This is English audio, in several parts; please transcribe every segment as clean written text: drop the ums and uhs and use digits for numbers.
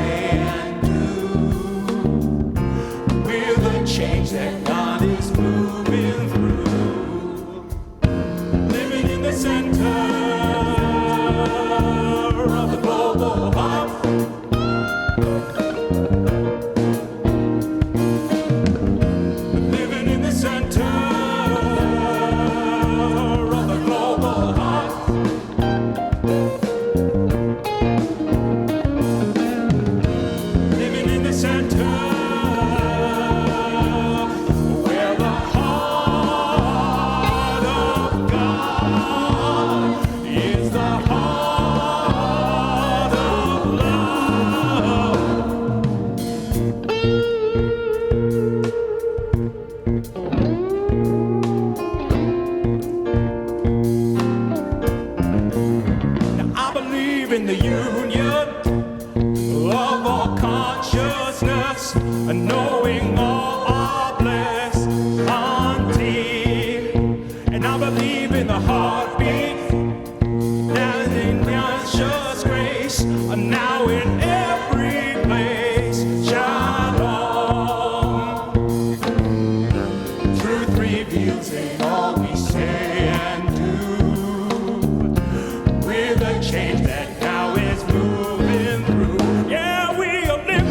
say and do, with the change that God is moving through. Living in the center of the global heart. Living in the center of the global heart. Living in the center where the heart of God is the heart of love. Now I believe in the union of all consciousness, and knowing all are blessed until. And I believe in the heartbeat and in conscious grace, and now in every place. Shalom. Truth reveals in all we say and do, with a change that now is moving through. Yeah, we are living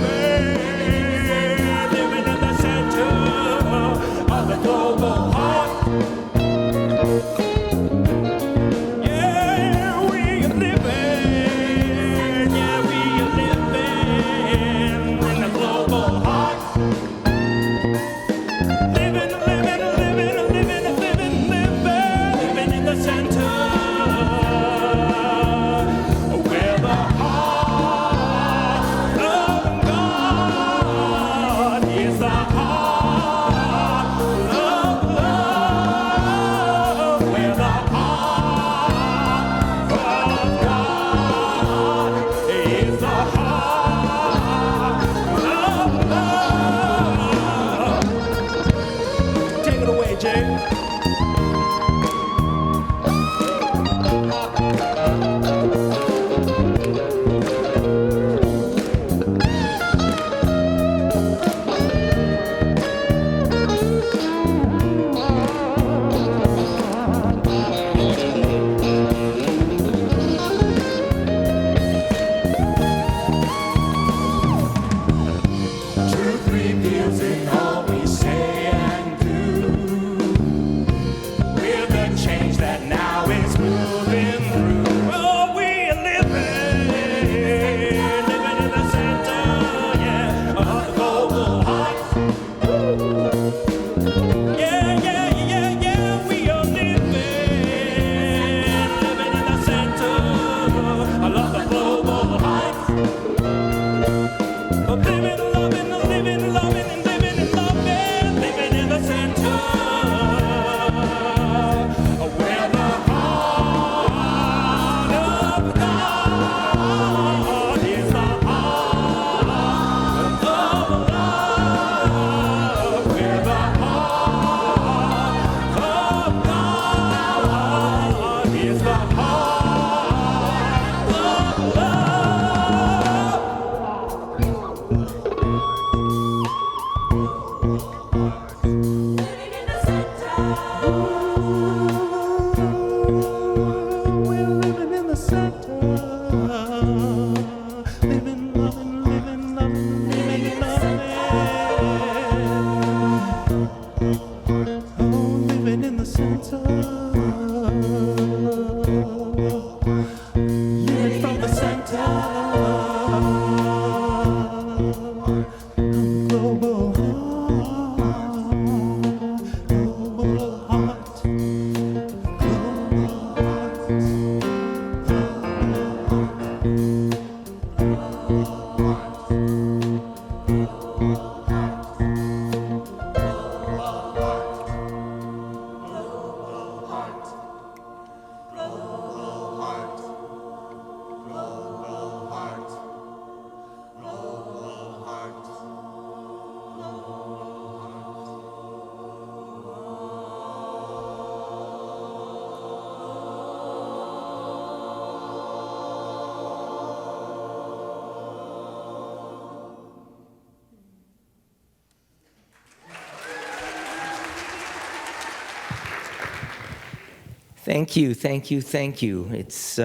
Thank you, thank you, thank you. It's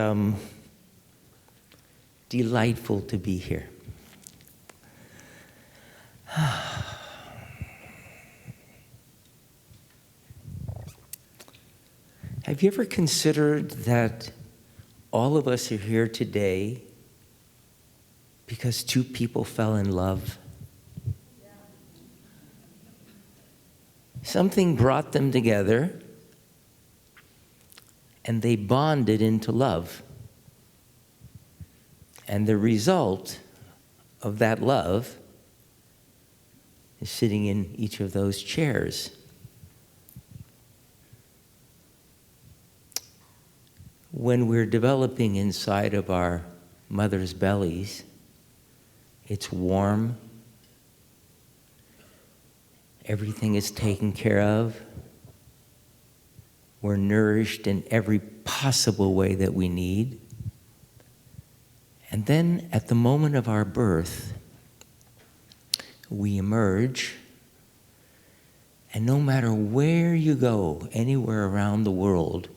delightful to be here. Have you ever considered that all of us are here today because two people fell in love? Something brought them together, and they bonded into love. And the result of that love is sitting in each of those chairs. When we're developing inside of our mother's bellies, it's warm. Everything is taken care of. We're nourished in every possible way that we need. And then at the moment of our birth, we emerge, and no matter where you go, anywhere around the world,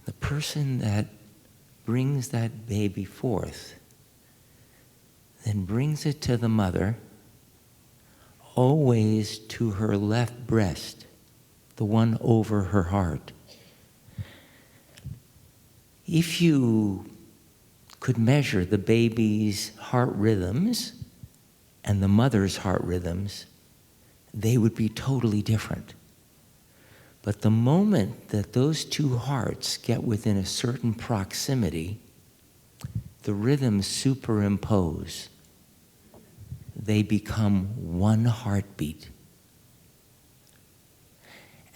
the person that brings that baby forth then brings it to the mother, always to her left breast, the one over her heart. If you could measure the baby's heart rhythms and the mother's heart rhythms, they would be totally different. But the moment that those two hearts get within a certain proximity, the rhythms superimpose. They become one heartbeat.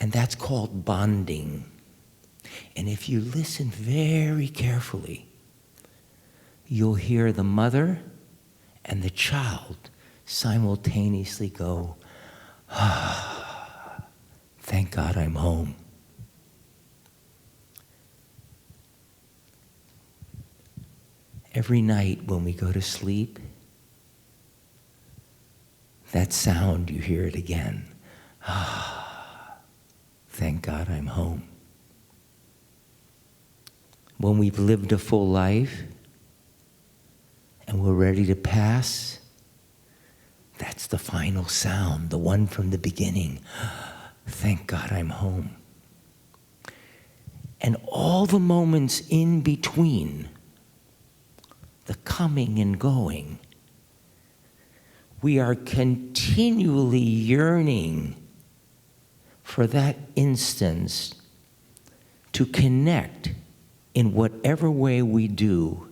And that's called bonding. And if you listen very carefully, you'll hear the mother and the child simultaneously go, "Ah, thank God I'm home." Every night when we go to sleep, that sound, you hear it again. "Ah, thank God I'm home." When we've lived a full life and we're ready to pass, that's the final sound, the one from the beginning. Thank God I'm home. And all the moments in between, the coming and going, we are continually yearning for that instance to connect in whatever way we do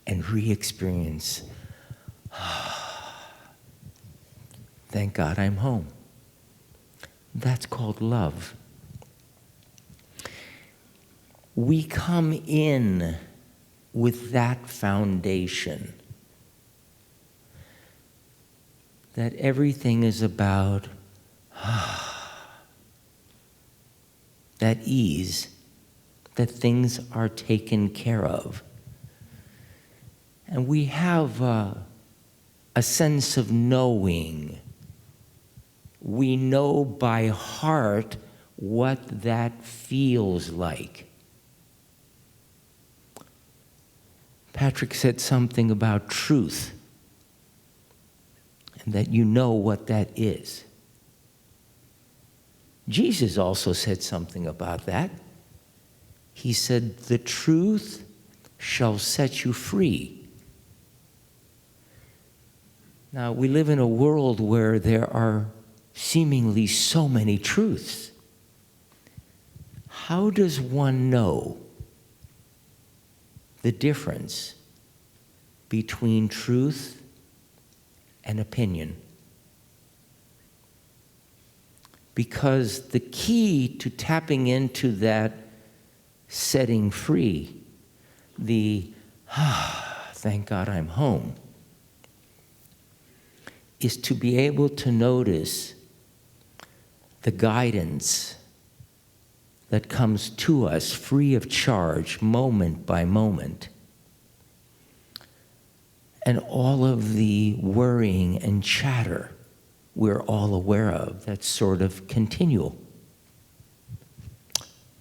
and re-experience, thank God I'm home. That's called love. We come in with that foundation, that everything is about that ease, that things are taken care of. And we have a sense of knowing. We know by heart what that feels like. Patrick said something about truth, and that you know what that is. Jesus also said something about that. He said, "The truth shall set you free." Now, we live in a world where there are seemingly so many truths. How does one know the difference between truth and opinion? Because the key to tapping into that setting free, the thank God I'm home, is to be able to notice the guidance that comes to us free of charge, moment by moment. And all of the worrying and chatter we're all aware of, that's sort of continual.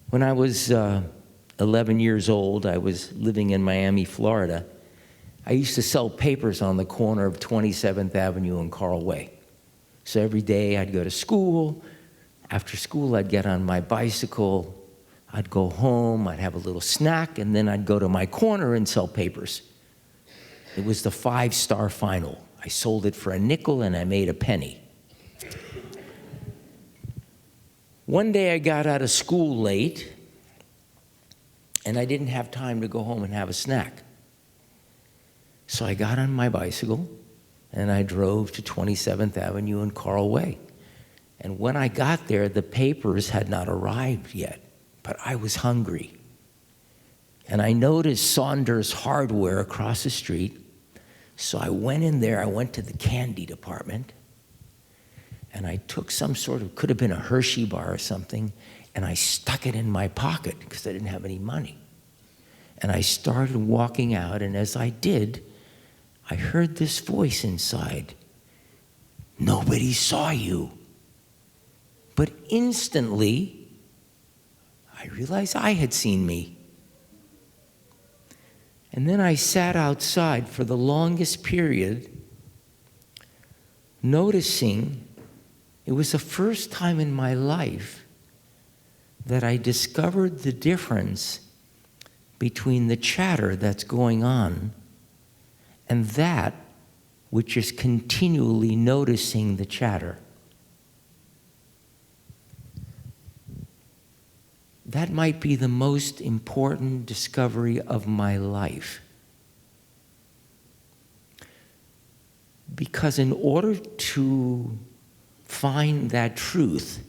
When I was 11 years old, I was living in Miami, Florida. I used to sell papers on the corner of 27th Avenue and Carl Way. So every day I'd go to school. After school, I'd get on my bicycle. I'd go home, I'd have a little snack, and then I'd go to my corner and sell papers. It was the 5-star final. I sold it for a nickel and I made a penny. One day I got out of school late and I didn't have time to go home and have a snack. So I got on my bicycle and I drove to 27th Avenue and Carl Way. And when I got there, the papers had not arrived yet, but I was hungry. And I noticed Saunders Hardware across the street. So I went in there, I went to the candy department, and I took some sort of, could have been a Hershey bar or something, and I stuck it in my pocket because I didn't have any money. And I started walking out, and as I did, I heard this voice inside. Nobody saw you. But instantly, I realized I had seen me. And then I sat outside for the longest period, noticing it was the first time in my life that I discovered the difference between the chatter that's going on and that which is continually noticing the chatter. That might be the most important discovery of my life. Because in order to find that truth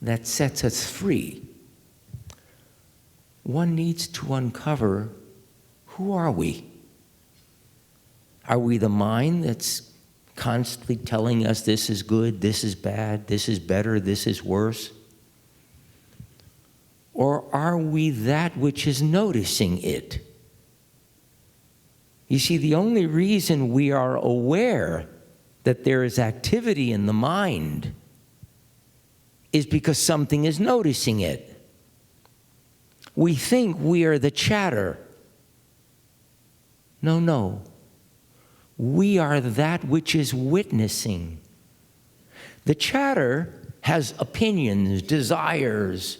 that sets us free, one needs to uncover, who are we? Are we the mind that's constantly telling us this is good, this is bad, this is better, this is worse? Or are we that which is noticing it? You see, the only reason we are aware that there is activity in the mind is because something is noticing it. We think we are the chatter. No. We are that which is witnessing. The chatter has opinions, desires,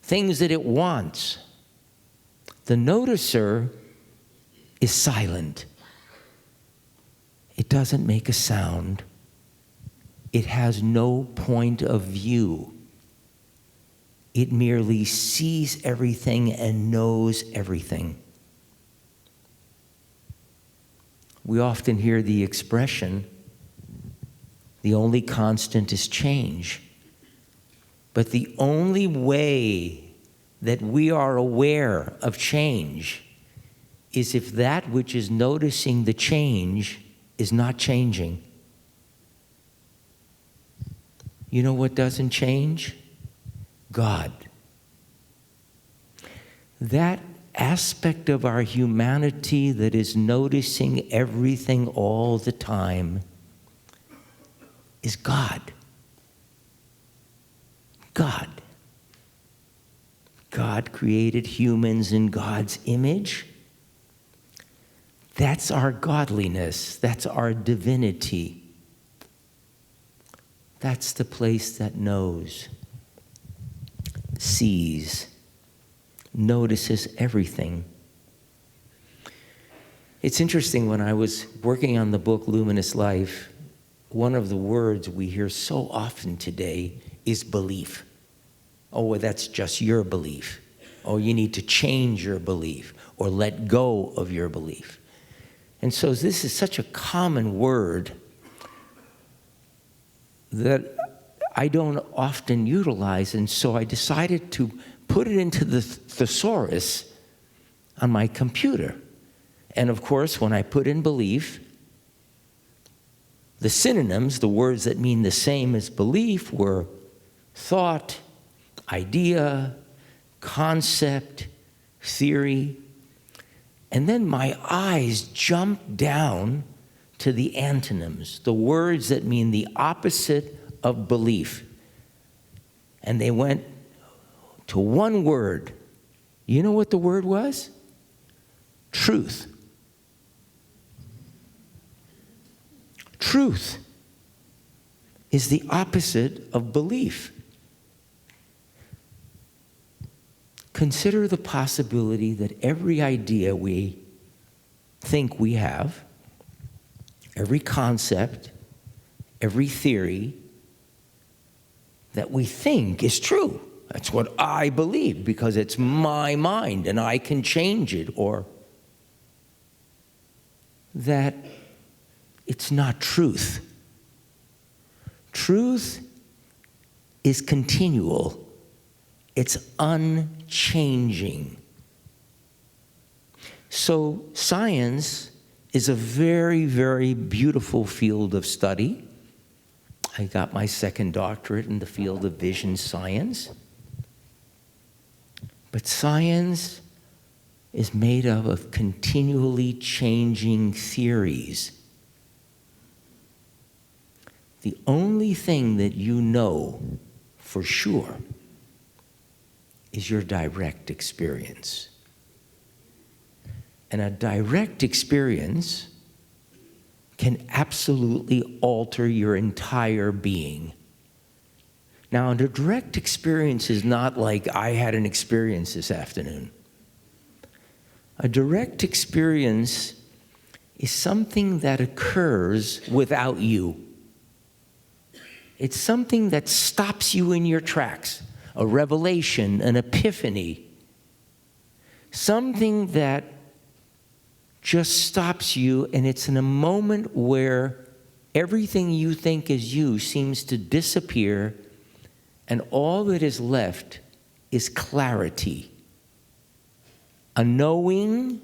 things that it wants. The noticer is silent. It doesn't make a sound. It has no point of view. It merely sees everything and knows everything. We often hear the expression, the only constant is change. But the only way that we are aware of change is if that which is noticing the change is not changing. You know what doesn't change? God. That aspect of our humanity that is noticing everything all the time is God. God. God created humans in God's image. That's our godliness. That's our divinity. That's the place that knows, sees, notices everything. It's interesting, when I was working on the book Luminous Life, one of the words we hear so often today is belief. Oh, well, that's just your belief. Oh, you need to change your belief or let go of your belief. And so this is such a common word that I don't often utilize, and so I decided to put it into the thesaurus on my computer. And of course, when I put in belief, the synonyms, the words that mean the same as belief, were thought, idea, concept, theory. And then my eyes jumped down to the antonyms, the words that mean the opposite of belief. And they went to one word. You know what the word was? Truth. Truth is the opposite of belief. Consider the possibility that every idea we think we have, every concept, every theory that we think is true. That's what I believe because it's my mind and I can change it, or that it's not truth. Truth is continual. It's unchanging. So science is a very, very beautiful field of study. I got my second doctorate in the field of vision science. But science is made up of continually changing theories. The only thing that you know for sure is your direct experience. And a direct experience can absolutely alter your entire being. Now, a direct experience is not like I had an experience this afternoon. A direct experience is something that occurs without you. It's something that stops you in your tracks. A revelation, an epiphany. Something that just stops you, and it's in a moment where everything you think is you seems to disappear, and all that is left is clarity. A knowing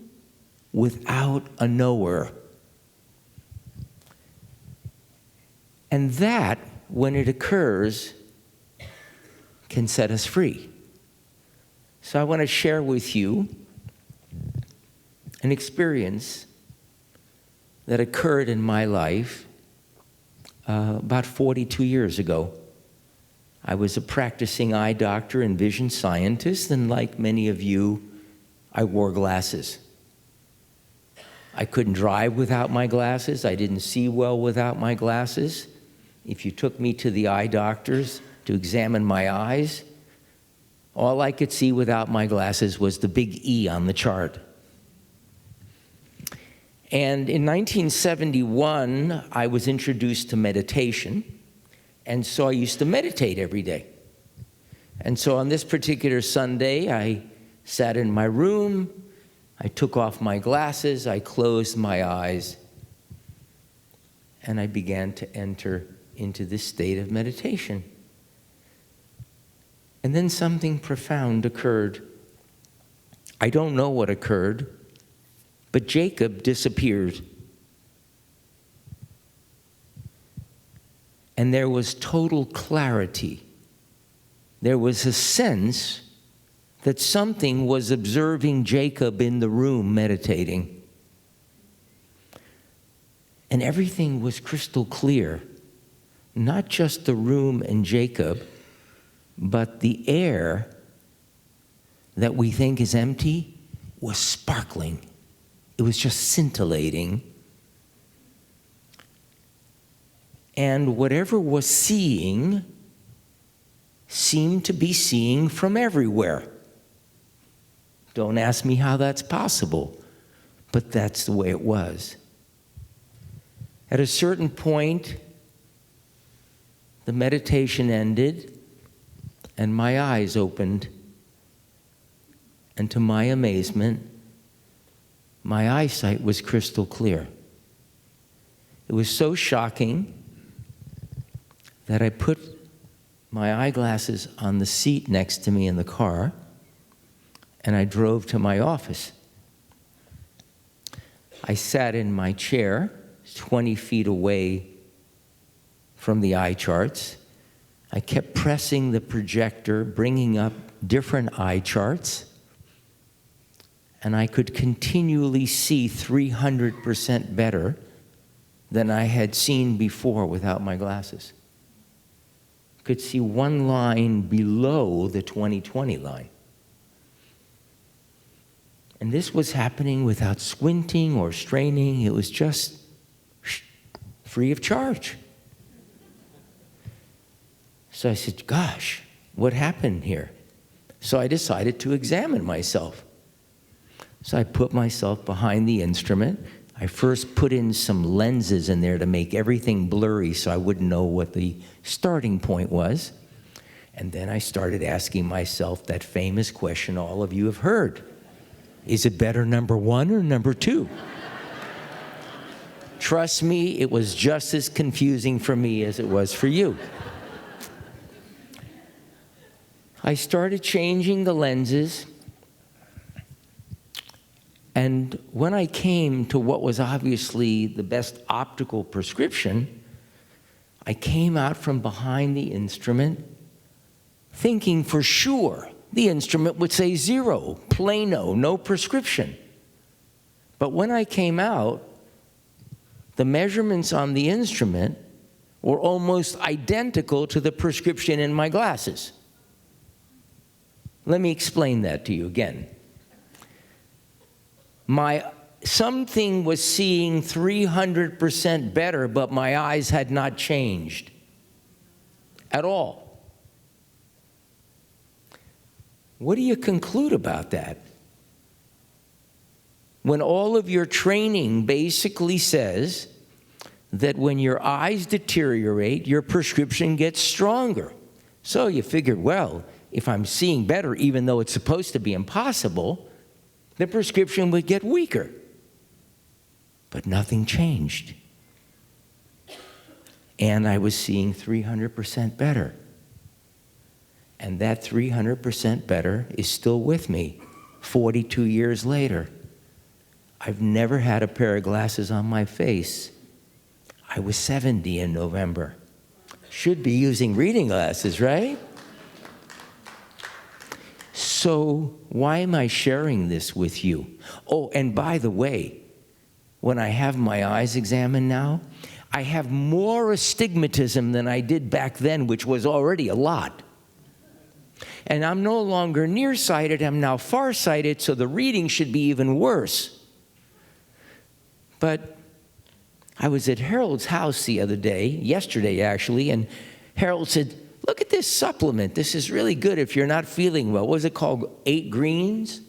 without a knower. And that, when it occurs, can set us free. So I want to share with you an experience that occurred in my life about 42 years ago. I was a practicing eye doctor and vision scientist, and like many of you, I wore glasses. I couldn't drive without my glasses. I didn't see well without my glasses. If you took me to the eye doctors to examine my eyes, all I could see without my glasses was the big E on the chart. And in 1971, I was introduced to meditation, and so I used to meditate every day. And so on this particular Sunday, I sat in my room, I took off my glasses, I closed my eyes, and I began to enter into this state of meditation. And then something profound occurred. I don't know what occurred, but Jacob disappeared. And there was total clarity. There was a sense that something was observing Jacob in the room meditating. And everything was crystal clear. Not just the room and Jacob, but the air that we think is empty was sparkling. It was just scintillating. And whatever was seeing seemed to be seeing from everywhere. Don't ask me how that's possible, but that's the way it was. At a certain point, the meditation ended, and my eyes opened, and to my amazement, my eyesight was crystal clear. It was so shocking that I put my eyeglasses on the seat next to me in the car, and I drove to my office. I sat in my chair 20 feet away from the eye charts. I kept pressing the projector, bringing up different eye charts, and I could continually see 300% better than I had seen before without my glasses. could see one line below the 20/20 line. And this was happening without squinting or straining. It was just free of charge. So I said, gosh, what happened here? So I decided to examine myself. So I put myself behind the instrument. I first put in some lenses in there to make everything blurry so I wouldn't know what the starting point was. And then I started asking myself that famous question all of you have heard. Is it better number one or number two? Trust me, it was just as confusing for me as it was for you. I started changing the lenses, and when I came to what was obviously the best optical prescription, I came out from behind the instrument thinking for sure the instrument would say 0, plano, no prescription. But when I came out, the measurements on the instrument were almost identical to the prescription in my glasses. Let me explain that to you again. Something was seeing 300% better, but my eyes had not changed at all. What do you conclude about that? When all of your training basically says that when your eyes deteriorate, your prescription gets stronger. So you figured, well, if I'm seeing better, even though it's supposed to be impossible, the prescription would get weaker. But nothing changed. And I was seeing 300% better. And that 300% better is still with me 42 years later. I've never had a pair of glasses on my face. I was 70 in November. Should be using reading glasses, right? So why am I sharing this with you? Oh, and by the way, when I have my eyes examined now, I have more astigmatism than I did back then, which was already a lot. And I'm no longer nearsighted, I'm now farsighted, so the reading should be even worse. But I was at Harold's house the other day, yesterday actually, and Harold said, look at this supplement. This is really good if you're not feeling well. What was it called? 8 Greens?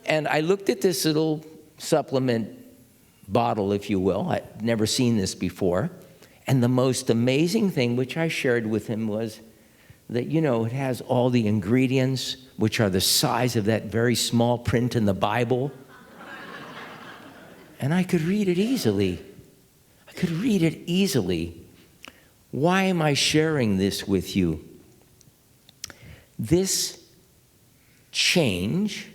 And I looked at this little supplement bottle, if you will. I'd never seen this before. And the most amazing thing, which I shared with him, was that, it has all the ingredients, which are the size of that very small print in the Bible. And I could read it easily. Why am I sharing this with you? This change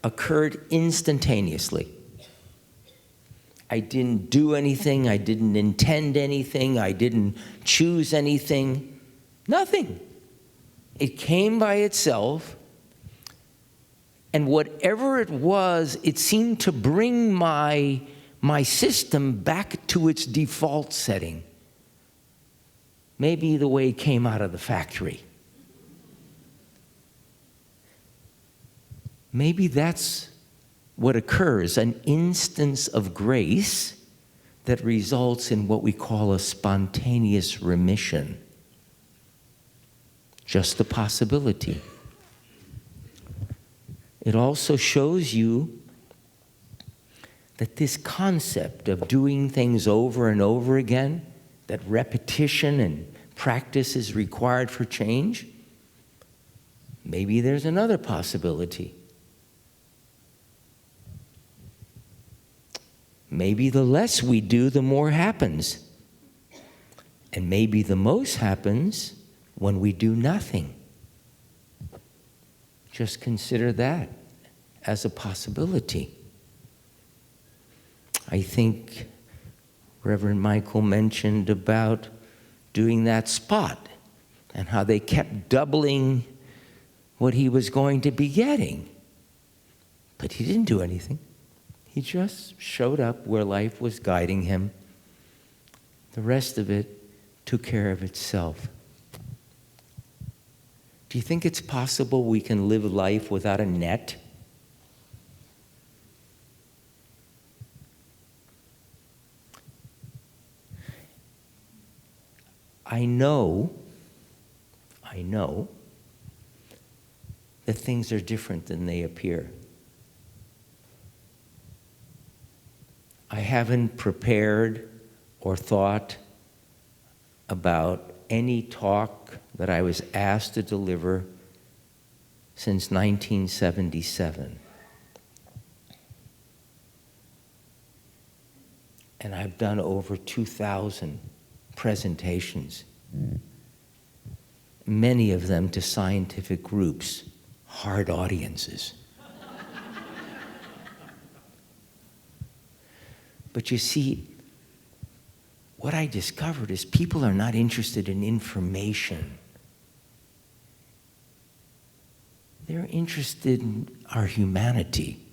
occurred instantaneously. I didn't do anything. I didn't intend anything. I didn't choose anything. Nothing. It came by itself. And whatever it was, it seemed to bring my system back to its default setting. Maybe the way it came out of the factory. Maybe that's what occurs, an instance of grace that results in what we call a spontaneous remission. Just a possibility. It also shows you that this concept of doing things over and over again, that repetition and practice is required for change, maybe there's another possibility. Maybe the less we do, the more happens. And maybe the most happens when we do nothing. Just consider that as a possibility. I think Reverend Michael mentioned about doing that spot and how they kept doubling what he was going to be getting. But he didn't do anything. He just showed up where life was guiding him. The rest of it took care of itself. Do you think it's possible we can live life without a net? I know that things are different than they appear. I haven't prepared or thought about any talk that I was asked to deliver since 1977. And I've done over 2,000 presentations, many of them to scientific groups, hard audiences. But you see, what I discovered is people are not interested in information. They're interested in our humanity.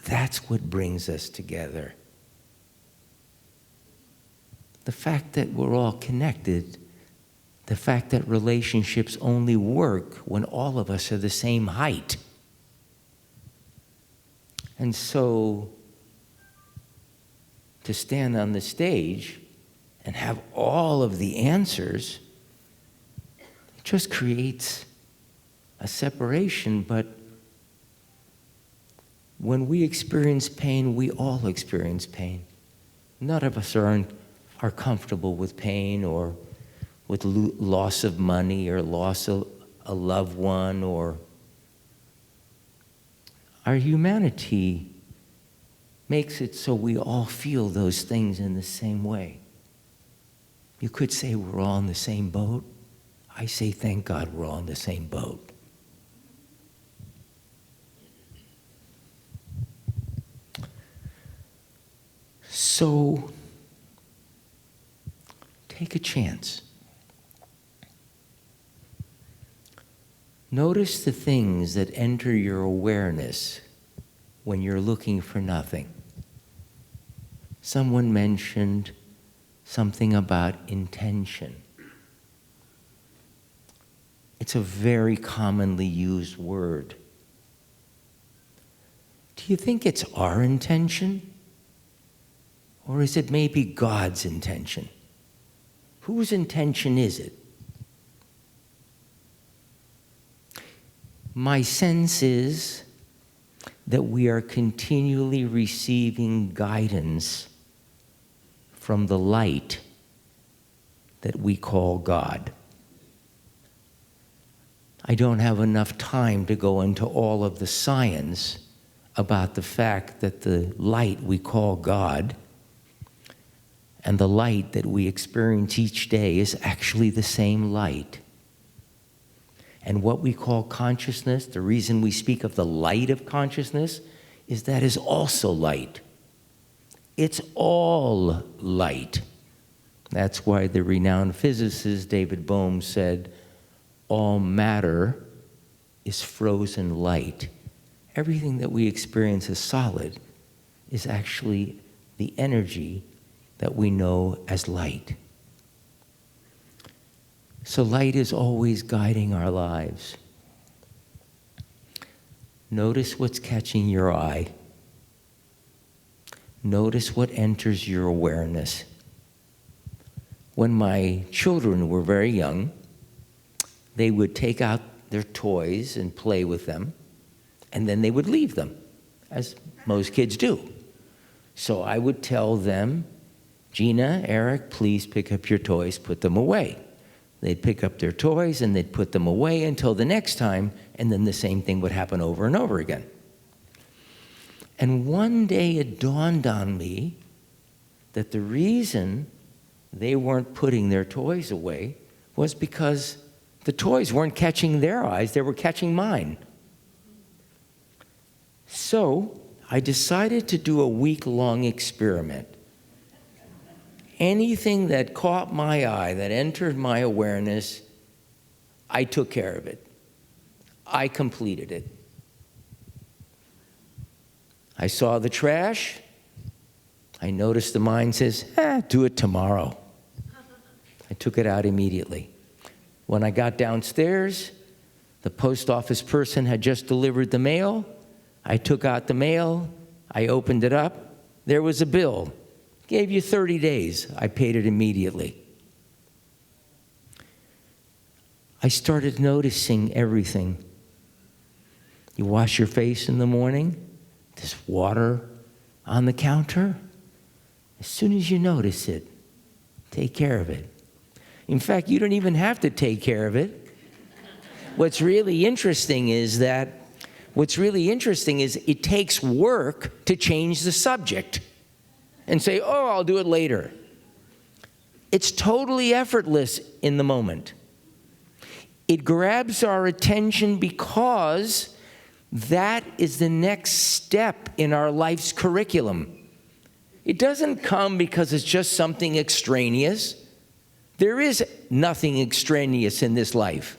That's what brings us together. The fact that we're all connected, the fact that relationships only work when all of us are the same height. And so, to stand on the stage and have all of the answers, it just creates a separation. But when we experience pain, we all experience pain. None of us are comfortable with pain or with loss of money or loss of a loved one, or our humanity makes it so we all feel those things in the same way. You could say we're all in the same boat. I say thank God we're all in the same boat. So, take a chance. Notice the things that enter your awareness when you're looking for nothing. Someone mentioned something about intention. It's a very commonly used word. Do you think it's our intention? Or is it maybe God's intention? Whose intention is it? My sense is that we are continually receiving guidance from the light that we call God. I don't have enough time to go into all of the science about the fact that the light we call God and the light that we experience each day is actually the same light. And what we call consciousness, the reason we speak of the light of consciousness, is that is also light. It's all light. That's why the renowned physicist David Bohm said, all matter is frozen light. Everything that we experience as solid is actually the energy that we know as light. So light is always guiding our lives. Notice what's catching your eye. Notice what enters your awareness. When my children were very young, they would take out their toys and play with them, and then they would leave them, as most kids do. So I would tell them, Gina, Eric, please pick up your toys, put them away. They'd pick up their toys and they'd put them away until the next time, and then the same thing would happen over and over again. And one day it dawned on me that the reason they weren't putting their toys away was because the toys weren't catching their eyes, they were catching mine. So I decided to do a week-long experiment. Anything that caught my eye, that entered my awareness, I took care of it. I completed it. I saw the trash. I noticed the mind says, do it tomorrow. I took it out immediately. When I got downstairs, The post office person had just delivered the mail. I took out the mail. I opened it up. There was a bill. Gave you 30 days. I paid it immediately. I started noticing everything. You wash your face in the morning, there's water on the counter. As soon as you notice it, take care of it. In fact, you don't even have to take care of it. What's really interesting is it takes work to change the subject and say, oh, I'll do it later. It's totally effortless in the moment. It grabs our attention because that is the next step in our life's curriculum. It doesn't come because it's just something extraneous. There is nothing extraneous in this life.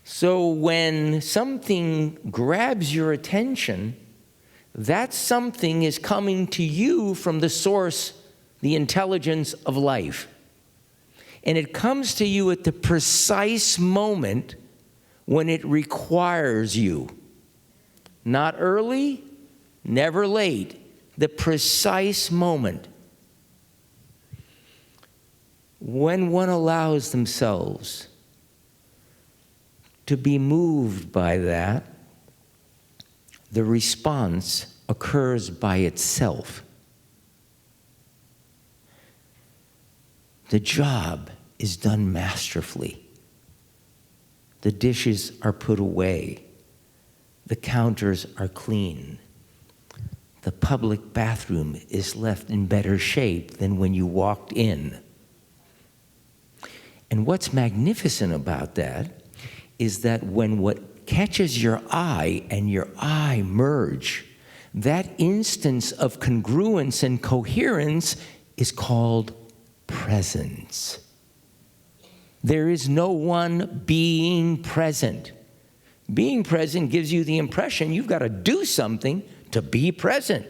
So when something grabs your attention, that something is coming to you from the source, the intelligence of life. And it comes to you at the precise moment when it requires you. Not early, never late. The precise moment. When one allows themselves to be moved by that, the response occurs by itself. The job is done masterfully. The dishes are put away. The counters are clean. The public bathroom is left in better shape than when you walked in. And what's magnificent about that is that when what catches your eye and your eye merge, that instance of congruence and coherence is called presence. There is no one being present. Being present gives you the impression you've got to do something to be present.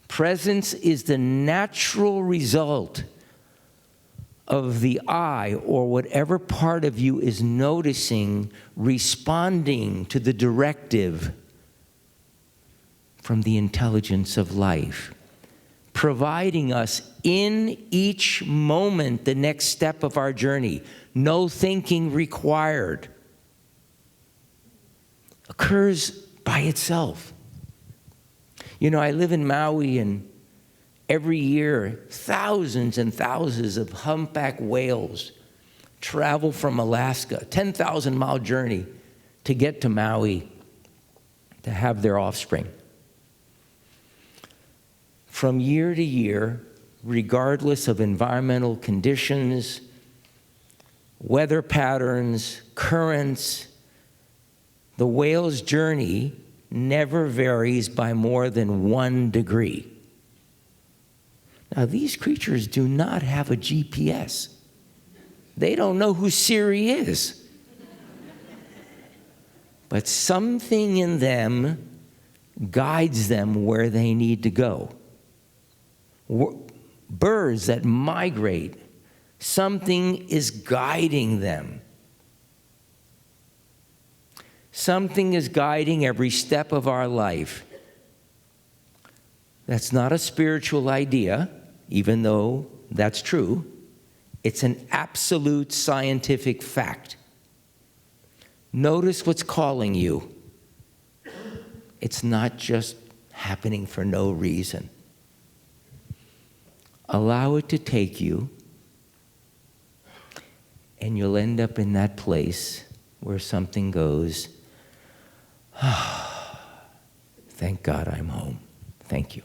Presence is the natural result of the I, or whatever part of you is noticing, responding to the directive from the intelligence of life, providing us in each moment the next step of our journey. No thinking required. Occurs by itself. You know, I live in Maui, and every year, thousands and thousands of humpback whales travel from Alaska, 10,000-mile journey to get to Maui to have their offspring. From year to year, regardless of environmental conditions, weather patterns, currents, the whale's journey never varies by more than 1 degree. Now, these creatures do not have a GPS. They don't know who Siri is. But something in them guides them where they need to go. Birds that migrate, something is guiding them. Something is guiding every step of our life. That's not a spiritual idea, even though that's true. It's an absolute scientific fact. Notice what's calling you. It's not just happening for no reason. Allow it to take you, and you'll end up in that place where something goes, thank God I'm home. Thank you.